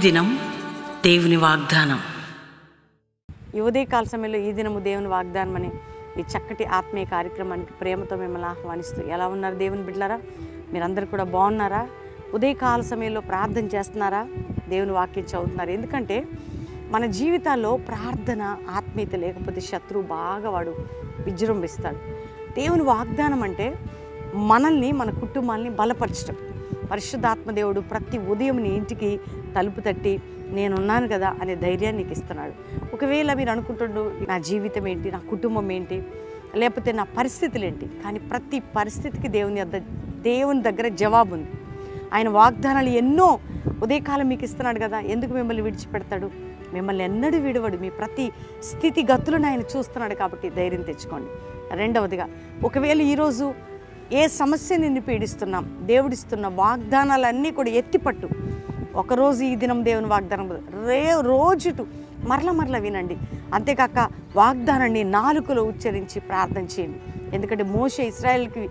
దినం దేవుని వాగ్దానం. ఈ ఉదయకాల సమయంలో ఈ దినము దేవుని వాగ్దానం అని ఈ చక్కటి ఆత్మీయ కార్యక్రమానికి ప్రేమతో మిమ్మల్ని ఆహ్వానిస్తూ, ఎలా ఉన్నారు దేవుని బిడ్డలారా? మీరందరూ కూడా బాగున్నారా? ఉదయకాల సమయంలో ప్రార్థన చేస్తున్నారా? దేవుని వాక్యం చదువుతున్నారు? ఎందుకంటే మన జీవితాల్లో ప్రార్థన ఆత్మీయత లేకపోతే శత్రువు బాగా వాడు విజృంభిస్తాడు. దేవుని వాగ్దానం అంటే మనల్ని, మన కుటుంబాన్ని బలపరచడం. పరిశుద్ధాత్మ దేవుడు ప్రతి ఉదయం నీ ఇంటికి తలుపు తట్టి నేనున్నాను కదా అనే ధైర్యాన్ని నీకు ఇస్తున్నాడు. ఒకవేళ మీరు అనుకుంటుండు, నా జీవితం ఏంటి, నా కుటుంబం ఏంటి, లేకపోతే నా పరిస్థితులు ఏంటి, కానీ ప్రతి పరిస్థితికి దేవుని దగ్గర జవాబు ఉంది. ఆయన వాగ్దానాలు ఎన్నో ఉదయకాలం మీకు ఇస్తున్నాడు కదా. ఎందుకు మిమ్మల్ని విడిచిపెడతాడు? మిమ్మల్ని ఎన్నడూ విడవడు. మీ ప్రతి స్థితిగతులను ఆయన చూస్తున్నాడు కాబట్టి ధైర్యం తెచ్చుకోండి. రెండవదిగా, ఒకవేళ ఈరోజు ఏ సమస్య నిన్ను పీడిస్తున్నాం, దేవుడిస్తున్న వాగ్దానాలన్నీ కూడా ఎత్తిపట్టు. ఒకరోజు ఈ దినం దేవుని వాగ్దానం రోజుటు మరల వినండి. అంతేకాక వాగ్దానాన్ని నాలుకలో ఉచ్చరించి ప్రార్థన చేయండి. ఎందుకంటే మోషే ఇశ్రాయేలుకి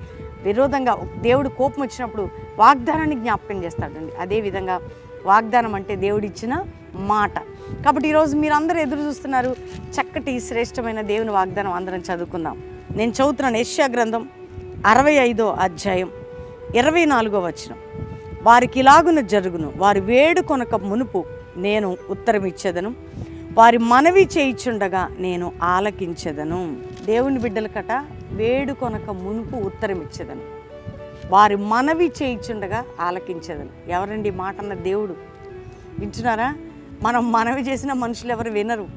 విరోధంగా దేవుడు కోపం వచ్చినప్పుడు వాగ్దానాన్ని జ్ఞాపకం చేస్తాడండి. అదేవిధంగా వాగ్దానం అంటే దేవుడిచ్చిన మాట. కాబట్టి ఈరోజు మీరందరూ ఎదురు చూస్తున్నారు. చక్కటి శ్రేష్టమైన దేవుని వాగ్దానం అందరం చదువుకుందాం. నేను చదువుతున్నాను యెషయా గ్రంథం 65వ అధ్యాయం 24వ వచనం. వారికి ఇలాగున జరుగును, వారి వేడుకొనక మునుపు నేను ఉత్తరం ఇచ్చేదను, వారి మనవి చేయిచుండగా నేను ఆలకించెదను. దేవుని బిడ్డలకట వేడుకొనక మునుపు ఉత్తరం ఇచ్చేదను, వారి మనవి చేయిచుండగా ఆలకించేదను. ఎవరండి మాట అన్న? దేవుడు. వింటున్నారా? మనం మనవి చేసిన మనుషులు ఎవరు వినరు.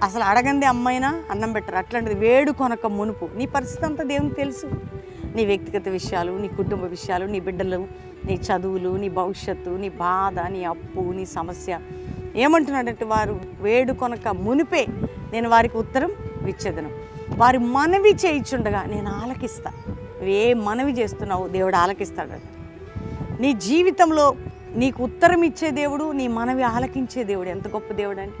అసలు అడగంది అమ్మైనా అన్నం పెట్టరు. అట్లాంటిది వేడుకొనక మునుపు. నీ పరిస్థితి అంతా దేవునికి తెలుసు. నీ వ్యక్తిగత విషయాలు, నీ కుటుంబ విషయాలు, నీ బిడ్డలు, నీ చదువులు, నీ భవిష్యత్తు, నీ బాధ, నీ అప్పు, నీ సమస్య. ఏమంటున్నాడంటే, వారు వేడుకొనక మునిపే నేను వారికి ఉత్తరం ఇచ్చేదను, వారి మనవి చేయిచుండగా నేను ఆలకిస్తా. నువ్వు ఏ మనవి చేస్తున్నావు దేవుడు ఆలకిస్తాడట. నీ జీవితంలో నీకు ఉత్తరం ఇచ్చే దేవుడు, నీ మనవి ఆలకించే దేవుడు. ఎంత గొప్ప దేవుడు అండి.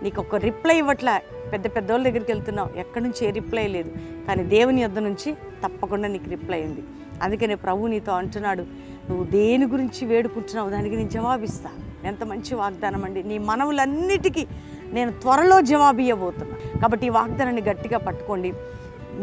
నీకు ఒక రిప్లై ఇవ్వట్లా. పెద్ద పెద్దోళ్ళ దగ్గరికి వెళ్తున్నావు, ఎక్కడి నుంచి ఏ రిప్లై లేదు, కానీ దేవుని యొద్ద నుంచి తప్పకుండా నీకు రిప్లై ఉంది. అందుకనే ప్రభు నీతో అంటున్నాడు, నువ్వు దేని గురించి వేడుకుంటున్నావు దానికి నేను జవాబిస్తా. ఎంత మంచి వాగ్దానం అండి. నీ మనవులన్నిటికీ నేను త్వరలో జవాబు ఇవ్వబోతున్నా. కాబట్టి ఈ వాగ్దానాన్ని గట్టిగా పట్టుకోండి.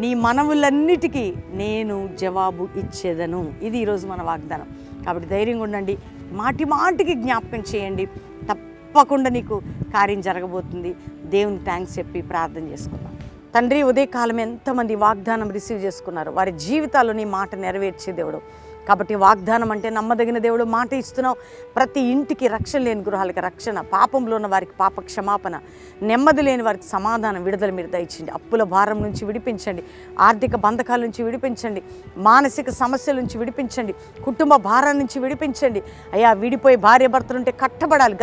నీ మనవులన్నిటికీ నేను జవాబు ఇచ్చేదను. ఇది ఈరోజు మన వాగ్దానం. కాబట్టి ధైర్యంగా ఉండండి. మాటి మాటికి జ్ఞాపకం చేయండి. తప్పకుండా నీకు కార్యం జరగబోతుంది. దేవునికి థ్యాంక్స్ చెప్పి ప్రార్థన చేసుకుందాం. తండ్రి, ఉదయకాలం ఎంతమంది వాగ్దానం రిసీవ్ చేసుకున్నారు, వారి జీవితాల్లో నీ మాట నెరవేర్చే దేవుడు. కాబట్టి వాగ్దానం అంటే నమ్మదగిన దేవుడు. మాట ఇస్తున్నావు. ప్రతి ఇంటికి రక్షణ లేని గృహాలకి రక్షణ, పాపంలో ఉన్న వారికి పాప క్షమాపణ, నెమ్మది లేని వారికి సమాధానం, విడుదల మీరు దయచేయండి. అప్పుల భారం నుంచి విడిపించండి, ఆర్థిక బంధకాల నుంచి విడిపించండి, మానసిక సమస్యల నుంచి విడిపించండి, కుటుంబ భారం నుంచి విడిపించండి. అయ్యా, విడిపోయి భార్య భర్తలుంటే కట్టబడాలి,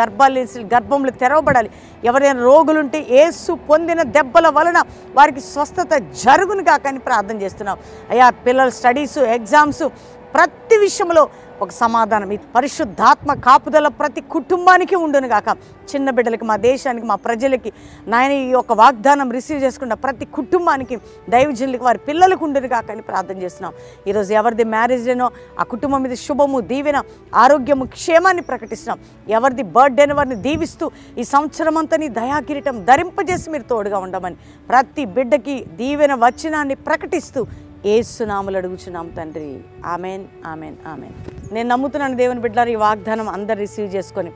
గర్భంలో తెరవబడాలి. ఎవరైనా రోగులుంటే యేసు పొందిన దెబ్బల వలన వారికి స్వస్థత జరుగును కాకని ప్రార్థన చేస్తున్నావు. అయ్యా, పిల్లల స్టడీసు, ఎగ్జామ్స్, ప్రతి విషయంలో ఒక సమాధానం, ఈ పరిశుద్ధాత్మ కాపుదల ప్రతి కుటుంబానికి ఉండును గాక. చిన్న బిడ్డలకి, మా దేశానికి, మా ప్రజలకి నాయన ఈ యొక్క వాగ్దానం రిసీవ్ చేసుకున్న ప్రతి కుటుంబానికి, దైవజనులకి, వారి పిల్లలకు ఉండును గాక అని ప్రార్థన చేస్తున్నాం. ఈరోజు ఎవరిది మ్యారేజ్ డేనో ఆ కుటుంబం మీద శుభము, దీవెన, ఆరోగ్యము, క్షేమాన్ని ప్రకటిస్తున్నాం. ఎవరిది బర్త్డేనో వారిని దీవిస్తూ ఈ సంవత్సరం అంతా నీ దయాకిరీటం ధరింపజేసి మీరు తోడుగా ఉండమని ప్రతి బిడ్డకి దీవెన వచనాన్ని ప్రకటిస్తూ యేసునామములో అడుగుచున్నాం తండ్రి. Amen, amen, amen. నేను నమ్ముతున్నాను దేవుని బిడ్డలారా, ఈ వాగ్దానం అందరు రిసీవ్ చేసుకొని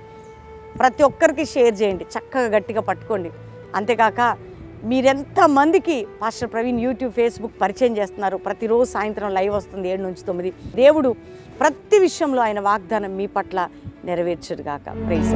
ప్రతి ఒక్కరికి షేర్ చేయండి. చక్కగా గట్టిగా పట్టుకోండి. అంతేకాక మీరెంతమందికి పాస్టర్ ప్రవీణ్ యూట్యూబ్, ఫేస్బుక్ పరిచయం చేస్తున్నారు. ప్రతిరోజు సాయంత్రం లైవ్ వస్తుంది 7 నుంచి 9. దేవుడు ప్రతి విషయంలో ఆయన వాగ్దానం మీ పట్ల నెరవేర్చుడుగాక. ప్రైజ్.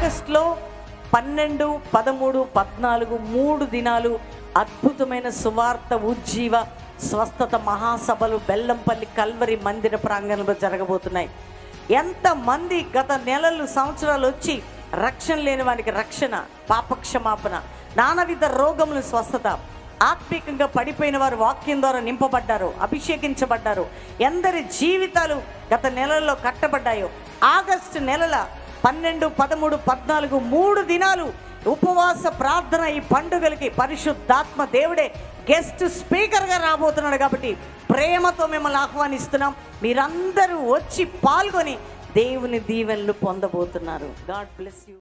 ఆగస్టులో 12, 13, 14 3 దినాలు అద్భుతమైన సువార్త ఉజ్జీవ స్వస్థత మహాసభలు బెల్లంపల్లి కల్వరి మందిర ప్రాంగణంలో జరగబోతున్నాయి. ఎంతమంది గత నెలలు సంవత్సరాలు వచ్చి రక్షణ లేని వారికి రక్షణ, పాపక్షమాపణ, నానావిధ రోగముల స్వస్థత, ఆత్మీకంగా పడిపోయిన వారు వాక్యం ద్వారా నింపబడ్డారు, అభిషేకించబడ్డారు. ఎందరి జీవితాలు గత నెలల్లో కట్టబడ్డాయో. ఆగస్టు నెలల 12, 13, 14 3 దినాలు ఉపవాస ప్రార్థన. ఈ పండుగలకి పరిశుద్ధాత్మ దేవుడే గెస్ట్ స్పీకర్గా రాబోతున్నాడు. కాబట్టి ప్రేమతో మిమ్మల్ని ఆహ్వానిస్తున్నాం. మీరందరూ వచ్చి పాల్గొని దేవుని దీవెనలు పొందబోతున్నారు. God bless you.